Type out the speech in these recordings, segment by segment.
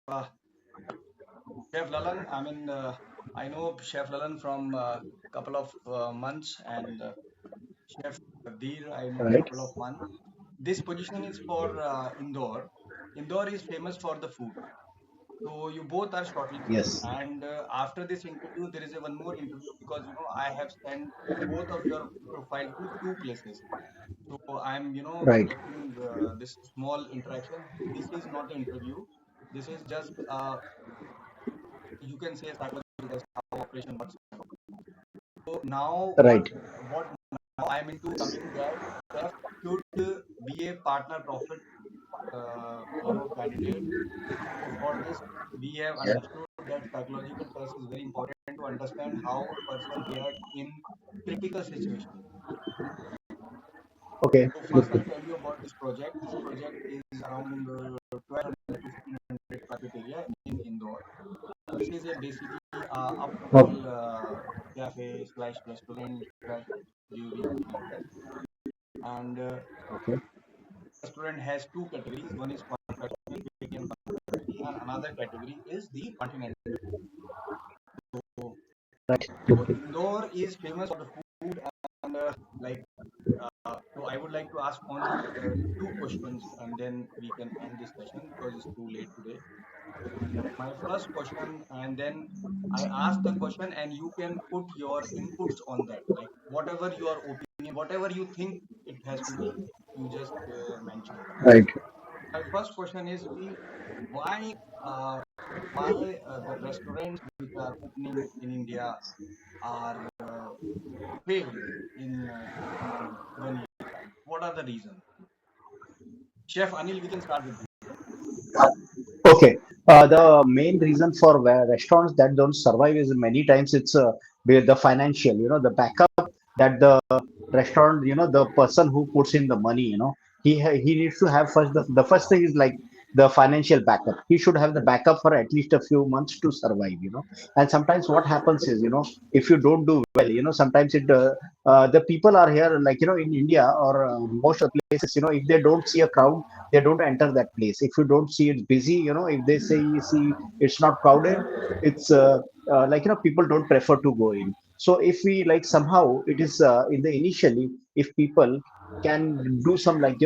Uh, Chef Lalan, I know Chef Lalan from a couple of months, and Chef Veer, I know Right. couple of months. This position is for Indore. Indore is famous for the food. So you both are shortlisted, Yes. and after this interview, there is a one more interview because I have sent both of your profile to two places. So I'm Right. conducting this small interaction. This is not an interview. This is just you can say psychological test how operation works. So now Right. what now I'm into coming that chef should be a partner profit candidate. So for this we have Yeah. understood that psychological test is very important to understand how a person react in critical situation. Okay. So Good. first I'll Good. tell you about this project. This project is around 1200 to 1500 private area in Indore. This is a basically Okay. upscale cafe slash restaurant slash brewery, something like that. And Okay. restaurant has two categories. One is confectionery, bakery and confectionery, and another category is the continental. So, Right. Good. so Good. Indore is famous for the food and like. So I would like to ask only two questions, and then we can end this session because it's too late today. My first question, and then I ask the question, and you can put your inputs on that, like whatever your opinion, whatever you think it has to be, you just mention. Right. My first question is why uh, the restaurants which are opening in India are failed in 1 year time. What are the reasons? Chef Anil, we can start with you. Okay. The main reason for where restaurants that don't survive is many times it's the financial, the backup that the restaurant, the person who puts in the money, he needs to have first the first thing is like the financial backup. He should have the backup for at least a few months to survive, And sometimes what happens is, if you don't do well, sometimes the people are here like in India or most of the places, if they don't see a crowd they don't enter that place. If you don't see it's busy, if they say you see it's not crowded, it's like people don't prefer to go in. So if we like somehow it is in the initially, if people can do some like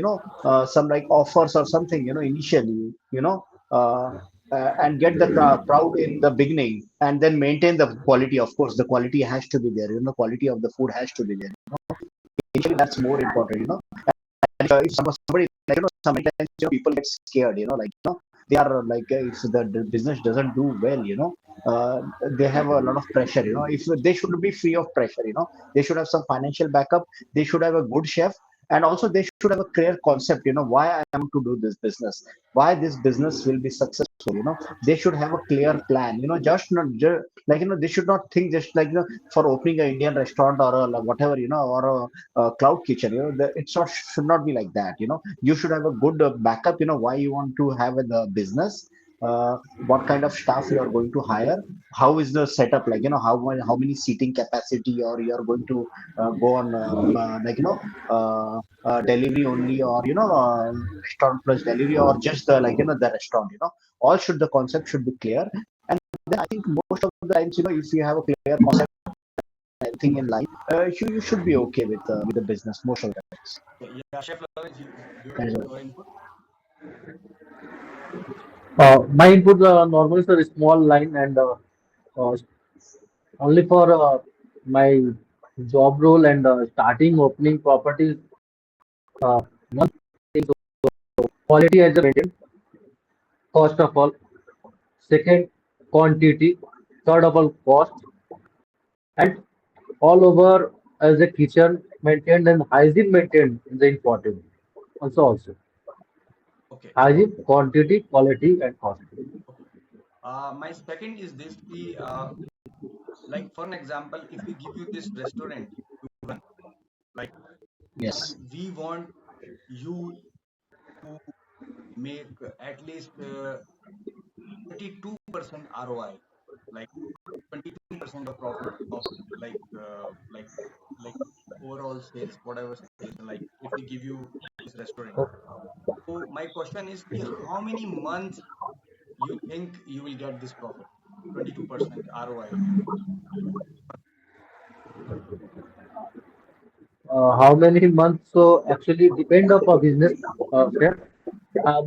some like offers or something initially, and get the crowd in the beginning and then maintain the quality. Of course the quality has to be there, quality of the food has to be there. Initially that's more important, if somebody like sometimes people get scared, like they are like if the business doesn't do well, uh, they have a lot of pressure, if they should be free of pressure, they should have some financial backup, they should have a good chef, and also they should have a clear concept, why I am to do this business, why this business will be successful, they should have a clear plan, just not just, like they should not think just like for opening an Indian restaurant or a, whatever, or a cloud kitchen, it's not should not be like that, you should have a good backup, why you want to have a business, what kind of staff you are going to hire, how is the setup, like how many seating capacity, or you are going to go on like delivery only, or restaurant plus delivery, or just the like the restaurant, all should the concept should be clear. And then I think most of the times, if you have a clear concept anything in life, you should be okay with the business most of the times. Okay, yeah, Chef Lawrence, That is your input. My input normally is a small line and uh, only for my job role and starting opening properties. One thing, quality as a maintained, first of all. Second, quantity. Third of all, cost. And all over as a kitchen maintained and hygiene maintained is the important. Also, Okay, hygiene, quantity, quality, and cost. okay. My second is this: like for an example, if we give you this restaurant to run, like, and yes. we want you to make at least 32% ROI, like 22% of profit of like like overall sales, whatever sales. Like if we give you this restaurant, so my question is, how many months you think you will get this profit? 22% ROI. How many months? So actually depend of a business, chef.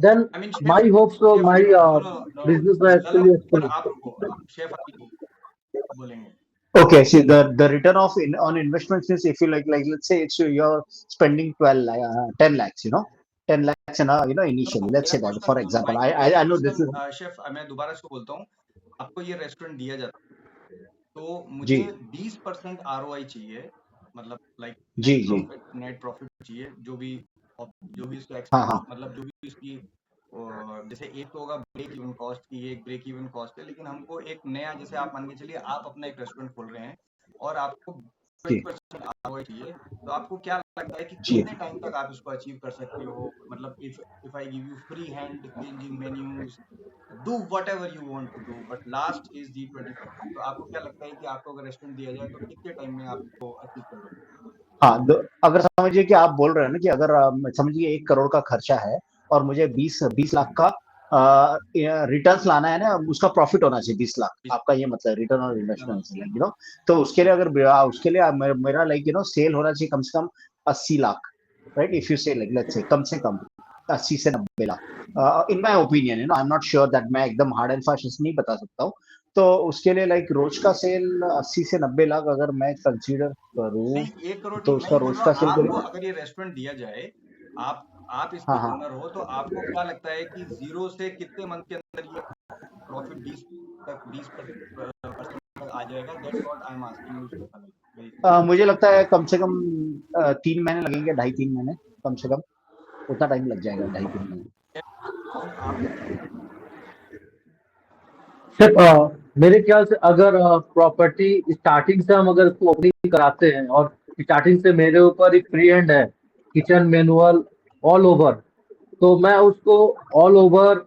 Then I mean, my hopes, so chef my नहीं, no, no, no. business are Lalan, actually पर exponential. आप रुको, chef Anil बोलेंगे. Okay, see the return of on investments is if you like let's say it's you're spending 10 lakhs, 10 lakhs in a No, initially. no, Let's मेरा say that question for सुनो, example. I मेरा I, I know this question is chef, मैं दोबारा से बोलता हूँ. आपको ये रेस्टोरेंट दिया जाता है, तो मुझे G 20% ROI चाहिए, मतलब like G G. Net profit चाहिए, जो भी इसका हाँ एक्सपेंस, हाँ मतलब जो भी इसकी जैसे एक तो होगा ब्रेक इवन कॉस्ट की, ये एक ब्रेक इवन कॉस्ट है, लेकिन हमको एक नया, जैसे आप मान के चलिए आप अपना एक रेस्टोरेंट खोल रहे हैं और आपको जी 20% ROI चाहिए, तो आपको क्या लगता है कि जी. कितने टाइम तक आप इसको अचीव कर सकते हो? मतलब if I give you free hand changing menus, do whatever you want to do, but last is the 20%. तो आपको क्या लगता है कि आपको अगर रेस्टोरेंट दिया जाए तो कितने टाइम में आप इसको अचीव कर लोगे? हाँ अगर समझिए कि आप बोल रहे हैं ना कि अगर समझिए 1 करोड़ का खर्चा है और मुझे 20 लाख का रिटर्न्स लाना है ना, उसका प्रॉफिट होना चाहिए 20 लाख, आपका ये मतलब रिटर्न और इन्वेस्टमेंट से तो उसके लिए अगर उसके लिए मेरा लाइक सेल होना चाहिए कम से कम 80 लाख, राइट? इफ यू से लाइक लेट्स से कम 80 से 90 lakh in my opinion, I am not sure that, मैं एकदम हार्ड एंड फास्ट नहीं बता सकता हूँ. तो उसके लिए लाइक रोज का सेल 80 से 90 लाख अगर मैं कंसीडर करूँ नहीं, 1 करोड़ तो नहीं, मैं उसका ये बोल रोज रहा का हूँ, सेल आपको करें. अगर ये रेस्टोरेंट दिया जाए, आप आप हाँ इसके हाँ. ओनर हो, तो आपको क्या लगता है कि जीरो से कितने मंथ के अंदर ये प्रॉफिट 20% तक आ जाएगा? That's what I am asking you chef Anil. मुझे लगता है कम से कम 3 महीने लगेंगे, 2.5 3 महीने कम से कम, उतना टाइम लग जाएगा, 2.5 3 महीने. आप सिर्फ मेरे ख्याल से अगर प्रॉपर्टी स्टार्टिंग से हम अगर उसको ओपनिंग कराते हैं और स्टार्टिंग से मेरे ऊपर एक फ्री हैंड है, किचन मैनुअल ऑल ओवर, तो मैं उसको ऑल ओवर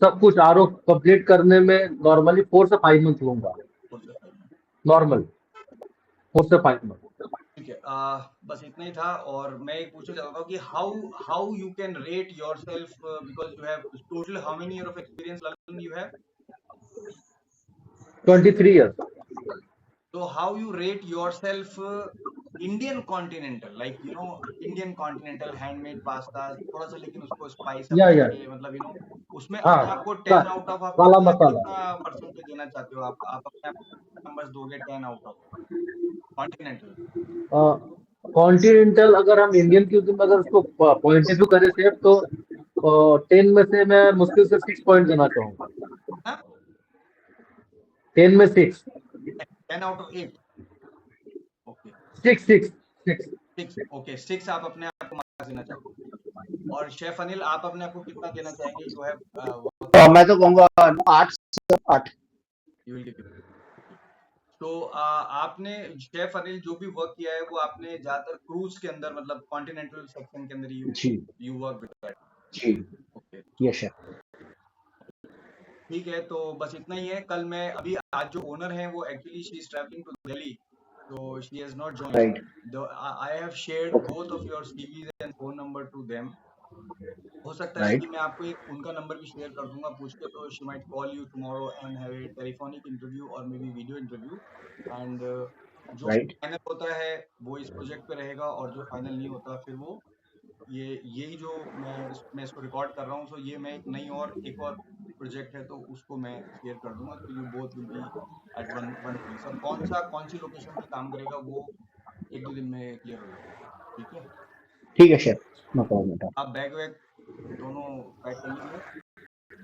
सब कुछ आर ओ कंप्लीट करने में नॉर्मली 4 से 5 मंथ लूंगा. बोल सकते हैं. नॉर्मल 4 से 5 मंथ. ठीक है, बस इतना ही था. और मैं एक पूछना चाहता हूँ कि how how you can rate yourself, because you have total how many year of experience Lalan you have? 23 years. So how you rate yourself, Indian continental, like Indian continental handmade pasta, थोड़ा सा लेकिन उसको स्पाइस अप या करके, मतलब उसमें हाँ, अपने आप को का, 10 आउट ऑफ आप काला कितना मसाला. कितना परसेंटेज देना चाहते हो? आप अपने नंबर्स दोगे 10 आउट ऑफ कॉन्टिनेंटल? कॉन्टिनेंटल अगर हम इंडियन क्यूजिन में अगर उसको पॉइंट ऑफ व्यू करें सेफ, तो 10 में से मैं मुश्किल से 6 पॉइंट देना चाहूंगा. हाँ, 10 में 6. 10 आउट ऑफ 8. ओके, 6 6 6. 6. ओके, 6 आप अपने आप को मार्क्स देना चाहते हो. और शेफ अनिल, आप अपने आप को कितना देना चाहेंगे? यू हैव मैं तो कहूंगा 8 8. You will give. तो आपने, शेफ अनिल, जो भी वर्क किया है वो आपने ज्यादातर क्रूज के अंदर, मतलब कॉन्टिनेंटल सेक्शन के अंदर यू जी यू वर्क विद दैट. जी. Okay, yes sir. ठीक है. तो बस इतना ही है. कल मैं, अभी आज जो ओनर है वो actually she is travelling to Delhi, so she has not joined. Right. I have shared okay. both of your CVs and phone number to them. हो सकता है कि राइट. मैं आपको एक उनका नंबर भी शेयर कर दूंगा पूछ के, तो she might call you tomorrow and have a telephonic interview or maybe video interview. And जो राइट. फाइनल होता है वो इस प्रोजेक्ट पे रहेगा, और जो फाइनल नहीं होता फिर वो यही जो मैं इसको रिकॉर्ड कर रहा हूँ, सो ये मैं एक और प्रोजेक्ट है तो उसको मैं शेयर कर दूंगा, तो you both will be at one place. अब कौन सी लोकेशन पे काम करेगा वो 1-2 दिन में क्लियर हो जाएगा. ठीक है, ठीक है सर, नो प्रॉब्लम. आप बैग वैग दोनों पैक कर लीजिए,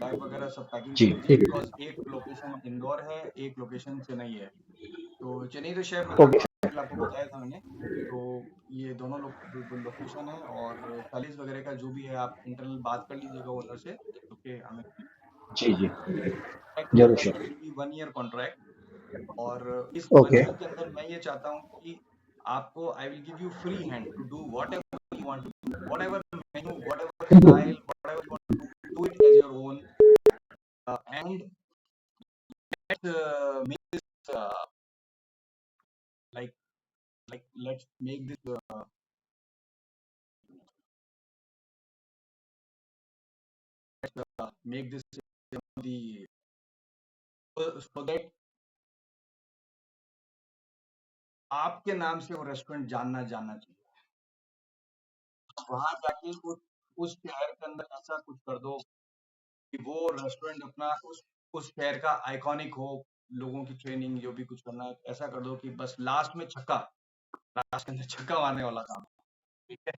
बैग वगैरह सब पैकिंग कर जी. लीजिए, ठीक है. बिकॉज एक लोकेशन इंदौर है, एक लोकेशन चेन्नई है. तो चेन्नई तो शायद मेरे ओके. ख्याल आपको बताया था मैंने. तो ये दोनों लोकेशन है, और सैलरीज वगैरह का जो भी है आप इंटरनल बात कर लीजिएगा ओनर से. ओके, हमें जी जी. जरूर contract sir. Will be 1 year contract. और इस ओके. 1 ईयर के अंदर मैं ये चाहता हूँ कि आपको, I will give you free hand to do whatever you want to do, whatever menu, whatever style, whatever you want to do it as your own. And make this like let's make this make this the so that आपके नाम से वो restaurant जानना जानना चाहिए। वहां जाके उस शहर के अंदर ऐसा कुछ कर दो कि वो रेस्टोरेंट अपना उस शहर का आइकॉनिक हो। लोगों की ट्रेनिंग जो भी कुछ करना है ऐसा कर दो कि बस लास्ट में छक्का, लास्ट के अंदर छक्का मारने वाला काम। ठीक है।